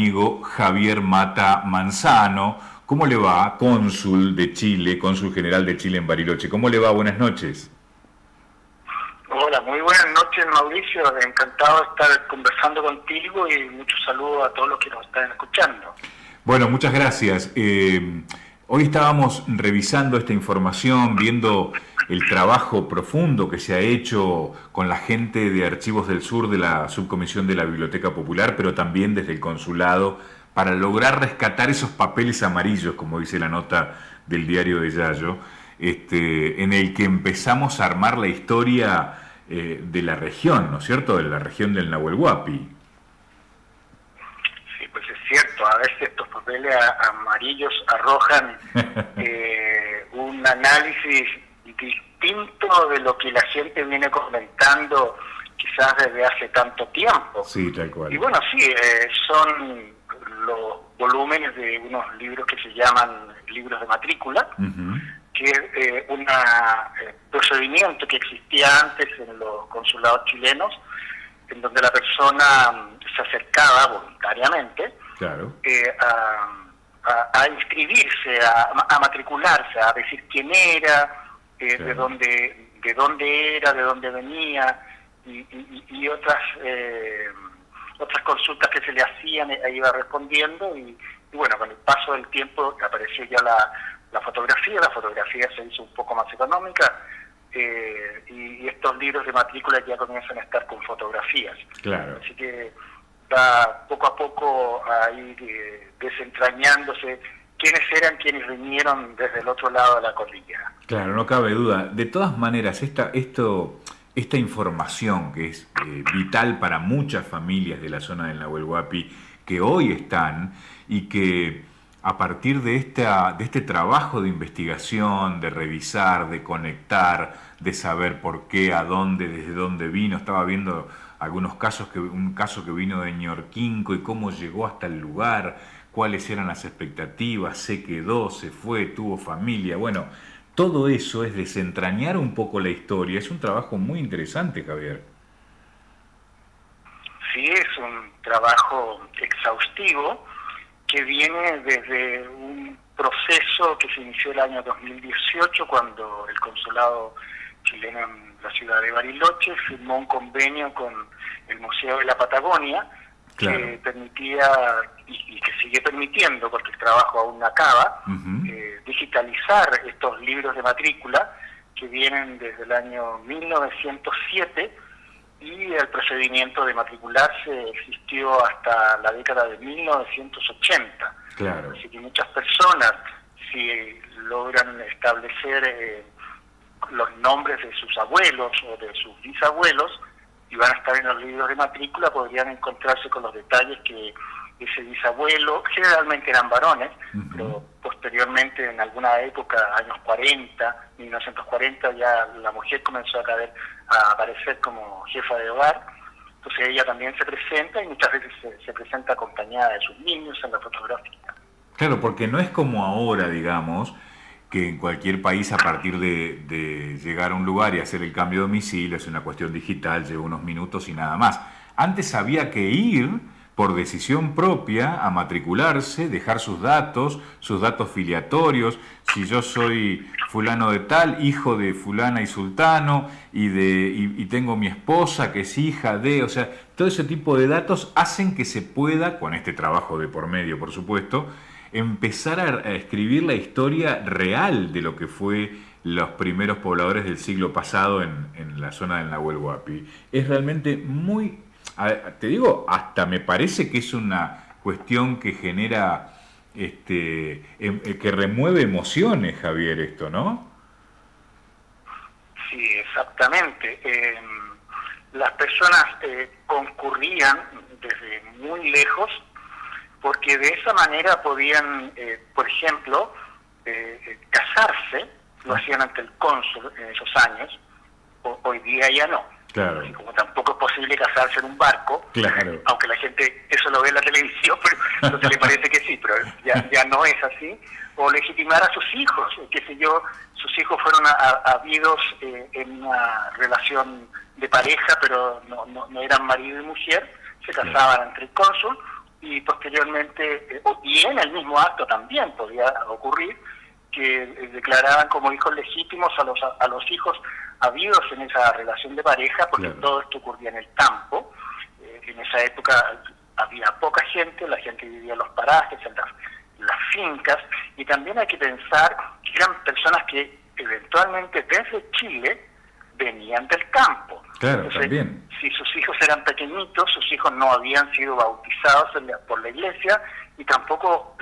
amigo Javier Mata Manzano. ¿Cómo le va? Cónsul de Chile, cónsul general de Chile en Bariloche. ¿Cómo le va? Buenas noches. Hola, muy buenas noches, Mauricio. Encantado de estar conversando contigo y muchos saludos a todos los que nos están escuchando. Bueno, muchas gracias. Hoy estábamos revisando esta información, viendo el trabajo profundo que se ha hecho con la gente de Archivos del Sur de la Subcomisión de la Biblioteca Popular, pero también desde el consulado, para lograr rescatar esos papeles amarillos, como dice la nota del diario de Yayo, en el que empezamos a armar la historia de la región, ¿no es cierto?, de la región del Nahuel Huapi. Sí, pues es cierto, a veces estos papeles amarillos arrojan un análisis distinto de lo que la gente viene comentando quizás desde hace tanto tiempo. Sí, tal cual. Y bueno, sí, son los volúmenes de unos libros que se llaman libros de matrícula, que es un procedimiento que existía antes en los consulados chilenos, en donde la persona se acercaba voluntariamente, claro, a inscribirse, a matricularse, a decir quién era, claro, de dónde era, de dónde venía, y otras consultas que se le hacían, iba respondiendo, y bueno, con el paso del tiempo apareció ya la fotografía se hizo un poco más económica, y estos libros de matrícula ya comienzan a estar con fotografías. Claro. Así que va poco a poco a ir desentrañándose quiénes eran quienes vinieron desde el otro lado de la cordillera. Claro, no cabe duda. De todas maneras, esta información que es vital para muchas familias de la zona del Nahuel Huapi, que hoy están y que a partir de este trabajo de investigación, de revisar, de conectar, de saber por qué, a dónde, desde dónde vino, estaba viendo algunos casos, un caso que vino de Ñorquinco y cómo llegó hasta el lugar, cuáles eran las expectativas, se quedó, se fue, tuvo familia, bueno, todo eso es desentrañar un poco la historia, es un trabajo muy interesante, Javier. Sí, es un trabajo exhaustivo que viene desde un proceso que se inició el año 2018, cuando el consulado chileno en la ciudad de Bariloche firmó un convenio con el Museo de la Patagonia, claro, que permitía, y que sigue permitiendo, porque el trabajo aún no acaba, digitalizar estos libros de matrícula que vienen desde el año 1907, y el procedimiento de matricularse existió hasta la década de 1980. Claro. Así que muchas personas, si logran establecer los nombres de sus abuelos o de sus bisabuelos y van a estar en los libros de matrícula, podrían encontrarse con los detalles que ese bisabuelo, generalmente eran varones, pero posteriormente en alguna época, años 40, 1940, ya la mujer comenzó a aparecer como jefa de hogar. Entonces ella también se presenta, y muchas veces se presenta acompañada de sus niños en la fotografía. Claro, porque no es como ahora, digamos, que en cualquier país, a partir de llegar a un lugar y hacer el cambio de domicilio, es una cuestión digital, lleva unos minutos y nada más. Antes había que ir por decisión propia a matricularse, dejar sus datos filiatorios, si yo soy fulano de tal, hijo de fulana y sultano, y tengo mi esposa que es hija de, o sea, todo ese tipo de datos hacen que se pueda, con este trabajo de por medio, por supuesto, empezar a escribir la historia real de lo que fue los primeros pobladores del siglo pasado en la zona del Nahuel Huapi. Es realmente muy... Te digo, hasta me parece que es una cuestión que genera, que remueve emociones, Javier, esto, ¿no? Sí, exactamente. Las personas concurrían desde muy lejos, porque de esa manera podían, por ejemplo, casarse, lo hacían ante el cónsul en esos años, hoy día ya no. Claro. Así como tampoco es posible casarse en un barco, claro, aunque la gente eso lo ve en la televisión, pero no se le parece que sí, pero ya no es así. O legitimar a sus hijos, qué sé yo, sus hijos fueron habidos en una relación de pareja, pero no eran marido y mujer, se casaban entre el cónsul, y posteriormente, y en el mismo acto también podía ocurrir, que declaraban como hijos legítimos a los hijos habidos en esa relación de pareja, porque claro. todo esto ocurría en el campo. En esa época había poca gente, la gente vivía en los parajes, en las fincas, y también hay que pensar que eran personas que eventualmente desde Chile venían del campo. Claro, Entonces, también. si sus hijos eran pequeñitos, sus hijos no habían sido bautizados por la iglesia, y tampoco,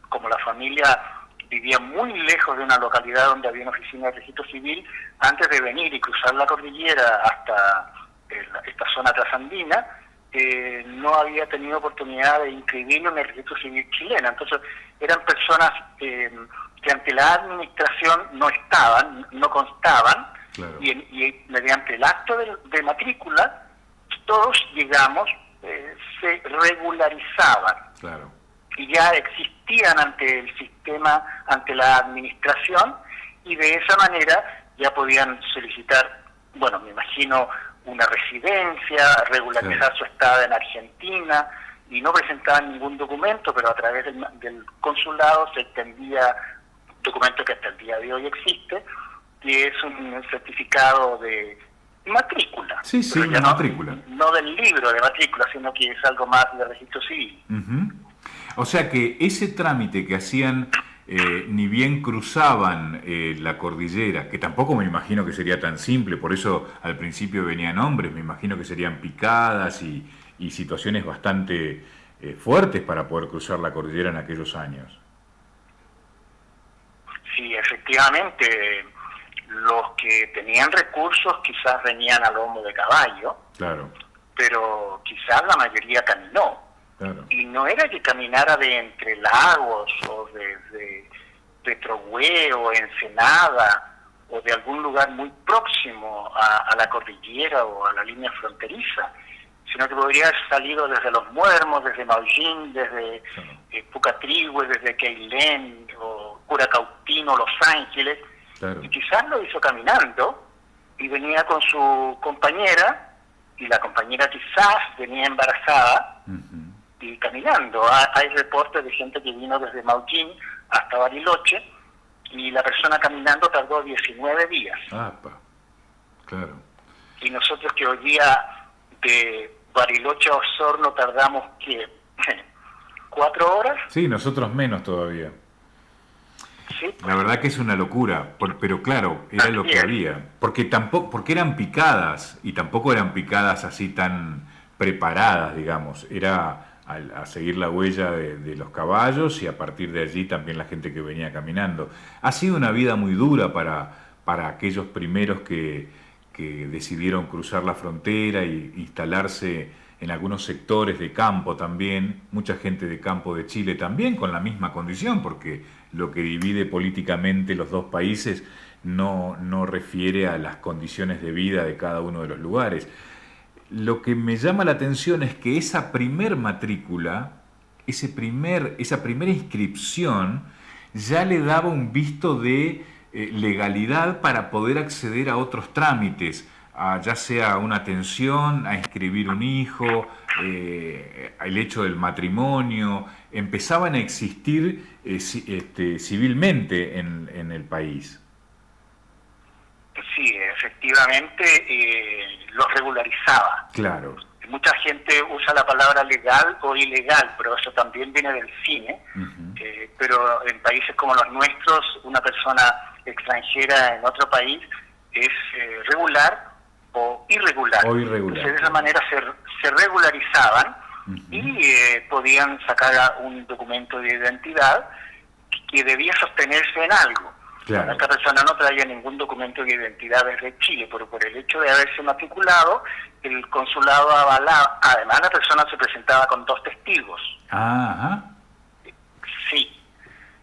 como la familia vivía muy lejos de una localidad donde había una oficina de registro civil, antes de venir y cruzar la cordillera hasta esta zona trasandina, no había tenido oportunidad de inscribirlo en el registro civil chileno. Entonces eran personas que ante la administración no estaban, no constaban, claro. y mediante el acto de matrícula todos, digamos, se regularizaban. Claro. Y ya existían ante el sistema, ante la administración, y de esa manera ya podían solicitar, bueno, me imagino, una residencia, regularizar su estada en Argentina, y no presentaban ningún documento, pero a través del consulado se extendía un documento que hasta el día de hoy existe, que es un certificado de matrícula. Sí, sí, una matrícula. No del libro de matrícula, sino que es algo más de registro civil. O sea que ese trámite que hacían, ni bien cruzaban la cordillera, que tampoco me imagino que sería tan simple, por eso al principio venían hombres, me imagino que serían picadas y situaciones bastante fuertes para poder cruzar la cordillera en aquellos años. Sí, efectivamente, los que tenían recursos quizás venían a lomo de caballo, claro, pero quizás la mayoría caminó. Claro. Y no era que caminara de entre lagos o de Petrohue o Ensenada o de algún lugar muy próximo a la cordillera o a la línea fronteriza, sino que podría haber salido desde Los Muermos, desde Maullín, desde Pucatrihue, desde Queilén o Curacautino, Los Ángeles, claro. Y quizás lo hizo caminando y venía con su compañera, y la compañera quizás venía embarazada, y caminando. Hay reportes de gente que vino desde Maullín hasta Bariloche, y la persona caminando tardó 19 días. Claro. Y nosotros que hoy día de Bariloche a Osorno tardamos, ¿qué? 4 horas. Sí, nosotros menos todavía. Sí, pues. La verdad que es una locura, pero claro, era lo que había. Porque eran picadas, y tampoco eran picadas así tan preparadas, digamos. Era a seguir la huella de los caballos, y a partir de allí también la gente que venía caminando. Ha sido una vida muy dura para aquellos primeros que decidieron cruzar la frontera y instalarse en algunos sectores de campo también, mucha gente de campo de Chile también con la misma condición, porque lo que divide políticamente los dos países no refiere a las condiciones de vida de cada uno de los lugares. Lo que me llama la atención es que esa primer matrícula, esa primera inscripción, ya le daba un visto de legalidad para poder acceder a otros trámites, ya sea una atención, a inscribir un hijo, el hecho del matrimonio, empezaban a existir civilmente en el país. Sí, efectivamente los regularizaba. Claro. Mucha gente usa la palabra legal o ilegal, pero eso también viene del cine. Pero en países como los nuestros, una persona extranjera en otro país es regular o irregular. Entonces, de esa manera se regularizaban y podían sacar un documento de identidad que debía sostenerse en algo. Claro. Esta persona no traía ningún documento de identidad desde Chile, pero por el hecho de haberse matriculado, el consulado avalaba. Además, la persona se presentaba con 2 testigos. Sí,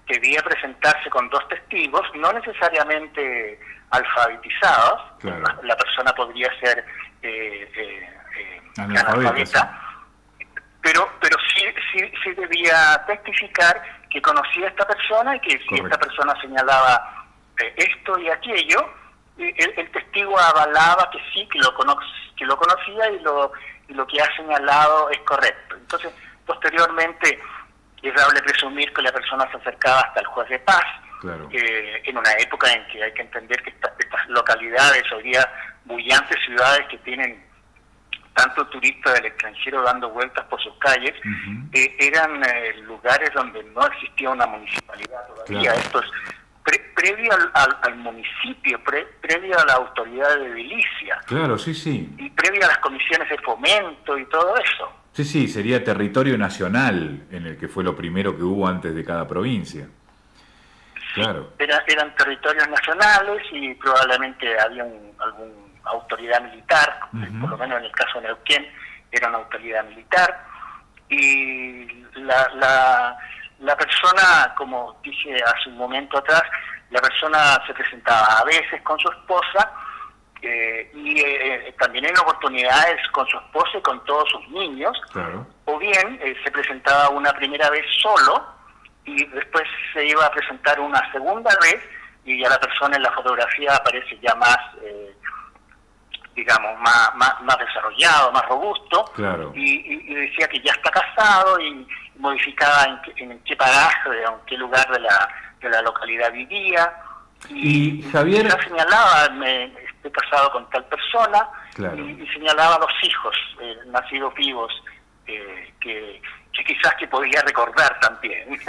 debía presentarse con 2 testigos, no necesariamente alfabetizados. Claro. La persona podría ser analfabeta, pero sí debía testificar que conocía a esta persona, y que si esta persona señalaba esto y aquello, el testigo avalaba que sí, que lo conocía, y lo que ha señalado es correcto. Entonces, Posteriormente, es dable presumir que la persona se acercaba hasta el juez de paz, Claro. en una época en que hay que entender que estas localidades, hoy día bullantes ciudades que tienen tanto turistas del extranjero dando vueltas por sus calles, eran lugares donde no existía una municipalidad todavía. Claro. Esto es previo al municipio, previo a la autoridad de edilicia. Claro, sí, sí. Y previo a las comisiones de fomento y todo eso. Sí, sí, sería territorio nacional en el que fue lo primero que hubo antes de cada provincia. Claro. Eran territorios nacionales y probablemente había alguna autoridad militar, por lo menos en el caso de Neuquén era una autoridad militar, y la persona, como dije hace un momento atrás, la persona se presentaba a veces con su esposa y también en oportunidades con su esposa y con todos sus niños, Claro. o bien se presentaba una primera vez solo y después se iba a presentar una segunda vez y ya la persona en la fotografía aparece ya más, digamos, más desarrollado, más robusto, Claro. y decía que ya está casado y modificaba en qué paraje, en qué lugar de la localidad vivía. Y Javier... ya señalaba, estoy casado con tal persona, Claro. y señalaba los hijos nacidos vivos, que quizás que podía recordar también.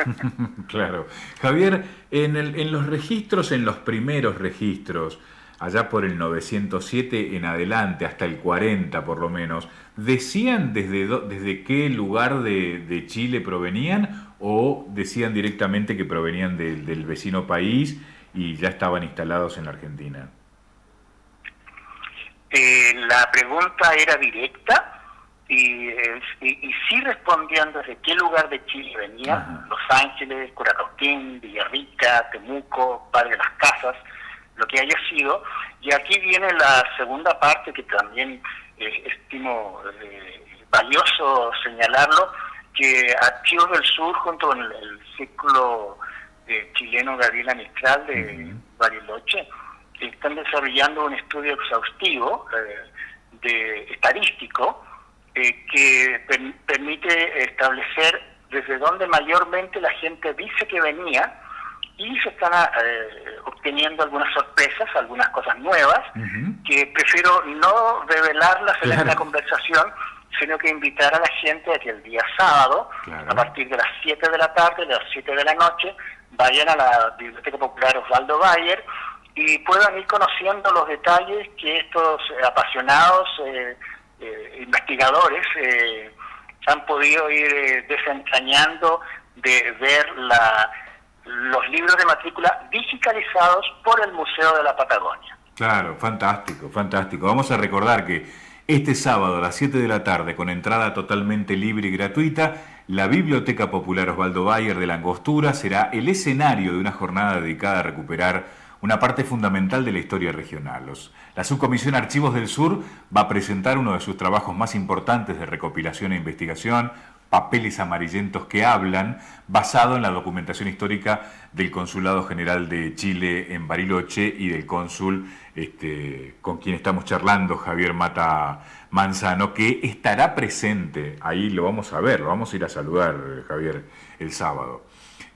Claro. Javier, en los registros, en los primeros registros, allá por el 907 en adelante, hasta el 40 por lo menos, ¿decían desde qué lugar de Chile provenían o decían directamente que provenían del vecino país y ya estaban instalados en la Argentina? La pregunta era directa y sí respondían desde qué lugar de Chile venían. Ajá. Los Ángeles, Curacautín, Villarrica, Temuco, Padre de las Casas, lo que haya sido. Y aquí viene la segunda parte que también estimo valioso señalarlo, que Archivos del Sur junto con el círculo chileno Gabriela Mistral de Bariloche están desarrollando un estudio exhaustivo estadístico que permite establecer desde dónde mayormente la gente dice que venía, y se están obteniendo algunas sorpresas, algunas cosas nuevas, que prefiero no revelarlas en esta conversación, sino que invitar a la gente a que el día sábado, a partir de las 7 de la tarde, de las 7 de la noche, vayan a la Biblioteca Popular Osvaldo Bayer y puedan ir conociendo los detalles que estos apasionados investigadores han podido ir desentrañando de ver los libros de matrícula digitalizados por el Museo de la Patagonia. Claro, fantástico, fantástico. Vamos a recordar que este sábado a las 7 de la tarde, con entrada totalmente libre y gratuita, la Biblioteca Popular Osvaldo Bayer de La Angostura será el escenario de una jornada dedicada a recuperar una parte fundamental de la historia regional. La Subcomisión Archivos del Sur va a presentar uno de sus trabajos más importantes de recopilación e investigación, Papeles amarillentos que hablan, basado en la documentación histórica del Consulado General de Chile en Bariloche y del cónsul con quien estamos charlando, Javier Mata Manzano, que estará presente, ahí lo vamos a ver, lo vamos a ir a saludar, Javier, el sábado.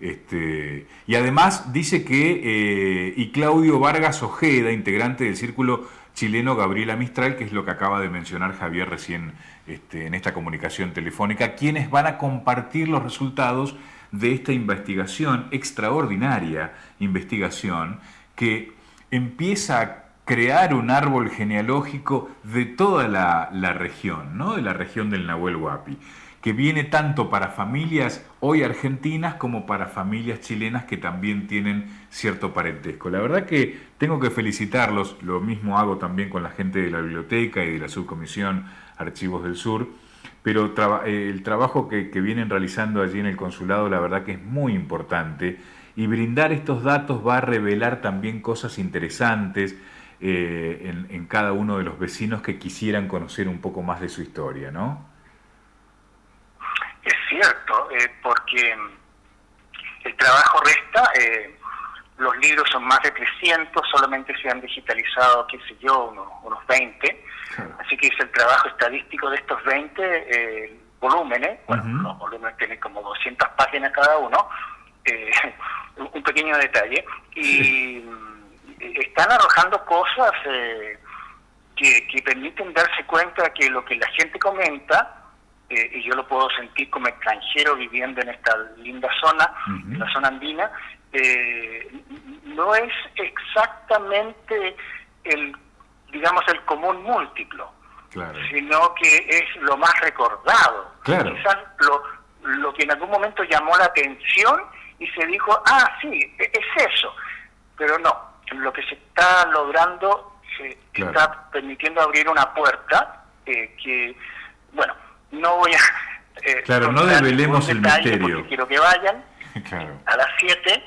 Y además dice que, y Claudio Vargas Ojeda, integrante del Círculo Chileno Gabriela Mistral, que es lo que acaba de mencionar Javier recién en esta comunicación telefónica, quienes van a compartir los resultados de esta investigación, extraordinaria investigación, que empieza a crear un árbol genealógico de toda la región, ¿no? De la región del Nahuel Huapi, que viene tanto para familias hoy argentinas como para familias chilenas que también tienen cierto parentesco. La verdad que tengo que felicitarlos, lo mismo hago también con la gente de la biblioteca y de la Subcomisión Archivos del Sur, pero el trabajo que vienen realizando allí en el consulado, la verdad que es muy importante, y brindar estos datos va a revelar también cosas interesantes en cada uno de los vecinos que quisieran conocer un poco más de su historia, ¿no? Es cierto, porque el trabajo resta, los libros son más de 300, solamente se han digitalizado, qué sé yo, unos 20, así que es el trabajo estadístico de estos 20, volúmenes, bueno, los volúmenes tienen como 200 páginas cada uno, un pequeño detalle, y están arrojando cosas que permiten darse cuenta que lo que la gente comenta, y yo lo puedo sentir como extranjero viviendo en esta linda zona, en la zona andina, no es exactamente el común múltiplo, claro, sino que es lo más recordado. Claro. Quizás lo que en algún momento llamó la atención y se dijo, sí, es eso, pero no, lo que se está logrando claro, está permitiendo abrir una puerta que, bueno, no voy a... claro, no develemos el misterio. Porque quiero que vayan claro, a las 7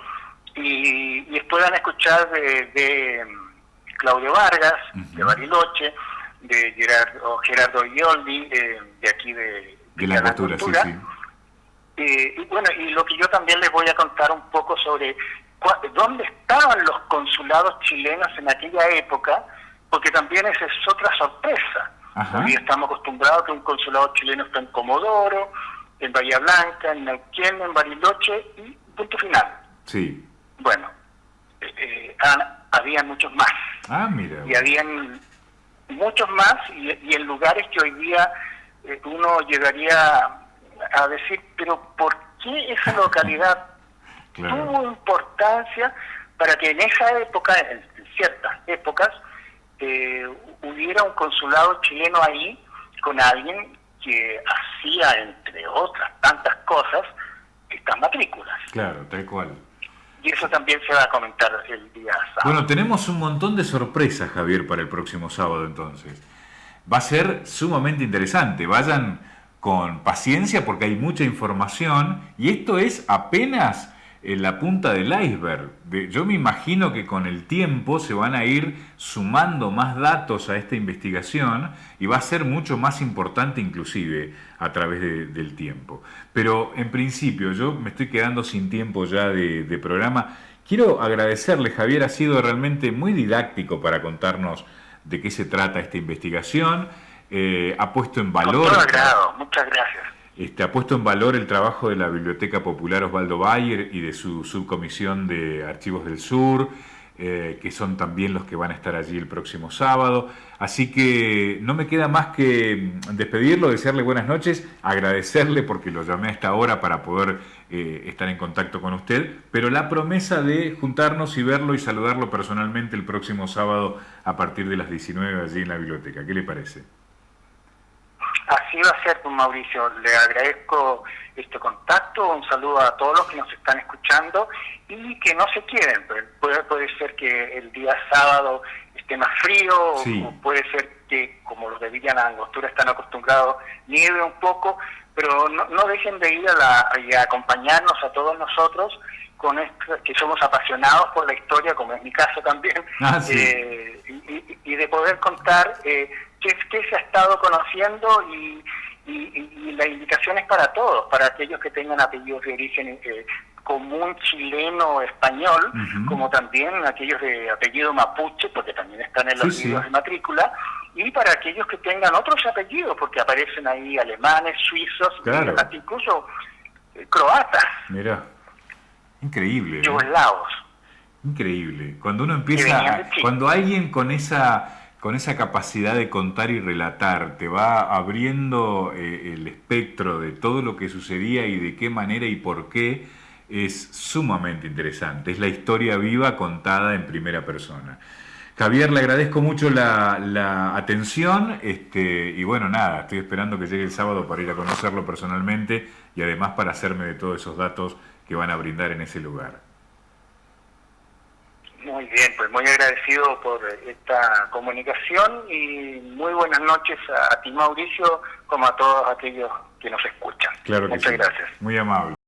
y puedan escuchar de Claudio Vargas, de Bariloche, de Gerardo Ioldi, de aquí de la Cultura. Sí, sí. Y bueno, y lo que yo también les voy a contar un poco sobre dónde estaban los consulados chilenos en aquella época, porque también esa es otra sorpresa. Hoy estamos acostumbrados a que un consulado chileno está en Comodoro, en Bahía Blanca, en Neuquén, en Bariloche y punto final. Sí. Bueno, había muchos más. Mira. Y habían muchos más y en lugares que hoy día uno llegaría a decir, pero ¿por qué esa localidad claro, tuvo importancia para que en esa época, en ciertas épocas, hubiera un consulado chileno ahí con alguien que hacía, entre otras tantas cosas, estas matrículas? Claro, tal cual. Y eso también se va a comentar el día sábado. Bueno, tenemos un montón de sorpresas, Javier, para el próximo sábado entonces. Va a ser sumamente interesante. Vayan con paciencia porque hay mucha información y esto es apenas la punta del iceberg. Yo me imagino que con el tiempo se van a ir sumando más datos a esta investigación y va a ser mucho más importante inclusive a través del tiempo. Pero en principio, yo me estoy quedando sin tiempo ya de programa. Quiero agradecerle, Javier, ha sido realmente muy didáctico para contarnos de qué se trata esta investigación. Ha puesto en valor... Con todo agrado, muchas gracias. Ha puesto en valor el trabajo de la Biblioteca Popular Osvaldo Bayer y de su subcomisión de Archivos del Sur, que son también los que van a estar allí el próximo sábado. Así que no me queda más que despedirlo, desearle buenas noches, agradecerle porque lo llamé a esta hora para poder estar en contacto con usted, pero la promesa de juntarnos y verlo y saludarlo personalmente el próximo sábado a partir de las 19 allí en la biblioteca. ¿Qué le parece? Así va a ser, don Mauricio. Le agradezco este contacto, un saludo a todos los que nos están escuchando y que no se queden. Puede ser que el día sábado esté más frío, sí, o puede ser que, como los de Villa La Angostura están acostumbrados, nieve un poco, pero no dejen de ir y a acompañarnos a todos nosotros con que somos apasionados por la historia, como es mi caso también, sí, y de poder contar qué se ha estado conociendo y la invitación es para todos, para aquellos que tengan apellidos de origen común chileno español, como también aquellos de apellido mapuche, porque también están en los libros de matrícula, y para aquellos que tengan otros apellidos, porque aparecen ahí alemanes, suizos, claro, incluso croatas. Mira, increíble. Yugoslavos. Increíble. Cuando uno empieza, cuando alguien con esa capacidad de contar y relatar te va abriendo el espectro de todo lo que sucedía y de qué manera y por qué, es sumamente interesante. Es la historia viva contada en primera persona. Javier, le agradezco mucho la atención y bueno, nada, estoy esperando que llegue el sábado para ir a conocerlo personalmente y además para hacerme de todos esos datos que van a brindar en ese lugar. Muy bien, pues muy agradecido por esta comunicación y muy buenas noches a ti, Mauricio, como a todos aquellos que nos escuchan. Claro que Muchas sí. Gracias. Muy amable.